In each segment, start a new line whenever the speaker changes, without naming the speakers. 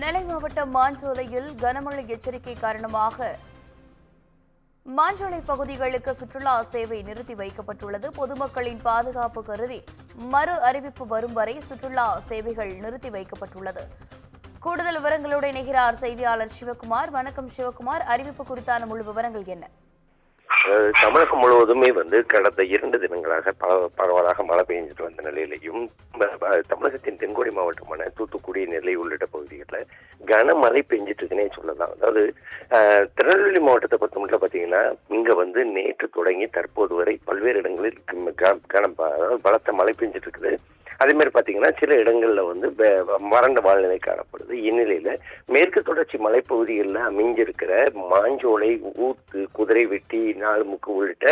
நெல்லை மாவட்டம் மாஞ்சோலையில் கனமழை எச்சரிக்கை காரணமாக மாஞ்சோலை பகுதிகளுக்கு சுற்றுலா சேவை நிறுத்தி வைக்கப்பட்டுள்ளது. பொதுமக்களின் பாதுகாப்பு கருதி மறு அறிவிப்பு வரும் வரை சுற்றுலா சேவைகள் நிறுத்தி வைக்கப்பட்டுள்ளது. கூடுதல் விவரங்களோடு இணைகிறார் செய்தியாளர் சிவகுமார். வணக்கம் சிவகுமார், அறிவிப்பு குறித்தான முழு விவரங்கள் என்ன?
தமிழகம் முழுவதுமே கடந்த 2 தினங்களாக பரவலாக மழை பெய்ஞ்சிட்டு வந்த நிலையிலையும் தமிழகத்தின் தென்கோடி மாவட்டமான தூத்துக்குடி, நெல்லை உள்ளிட்ட பகுதிகளில் கனமழை பெஞ்சிட்டு இருக்குன்னே சொல்லலாம். அதாவது திருநெல்வேலி மாவட்டத்தை பொறுத்த மட்டும் பார்த்தீங்கன்னா இங்க நேற்று தொடங்கி தற்போது வரை பல்வேறு இடங்களில் அதாவது பலத்த மழை பெஞ்சிட்டு இருக்குது. அதே மாதிரி பார்த்தீங்கன்னா சில இடங்கள்ல வறண்ட வானிலை காணப்படுது. இந்நிலையில மேற்கு தொடர்ச்சி மலைப்பகுதிகளில் அமைஞ்சிருக்கிற மாஞ்சோலை, ஊத்து, குதிரை வெட்டி, நாலுமுக்கு உள்ளிட்ட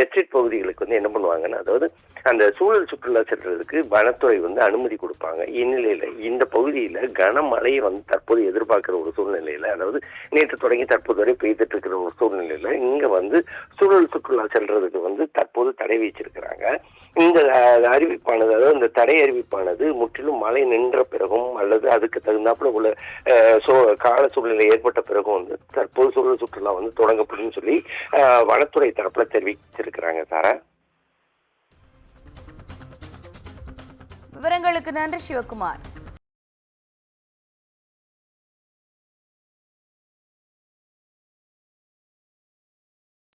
எஸ்டேட் பகுதிகளுக்கு என்ன பண்ணுவாங்கன்னா, அதாவது அந்த சூழல் சுற்றுலா செல்றதுக்கு வனத்துறை அனுமதி கொடுப்பாங்க. இந்நிலையில இந்த பகுதியில கனமழையை தற்போது எதிர்பார்க்கிற ஒரு சூழ்நிலையில, அதாவது நேற்று தொடங்கி தற்போது வரை பெய்துட்டு இருக்கிற ஒரு சூழ்நிலையில இங்க சூழல் சுற்றுலா செல்றதுக்கு தற்போது தடை வச்சிருக்கிறாங்க. இந்த அறிவிப்பானது, அதாவது இந்த தடை அறிவிப்பானது முற்றிலும் மழை நின்ற பிறகும் அல்லது அதுக்கு தகுந்தாப்புல உள்ள கால சூழ்நிலை ஏற்பட்ட பிறகும் தற்போது சூழல் சுற்றுலா தொடங்கப்படும் சொல்லி வனத்துறை தரப்புல தெரிவிச்சிருக்கிறாங்க. சாரா,
விவரங்களுக்கு நன்றி சிவகுமார்.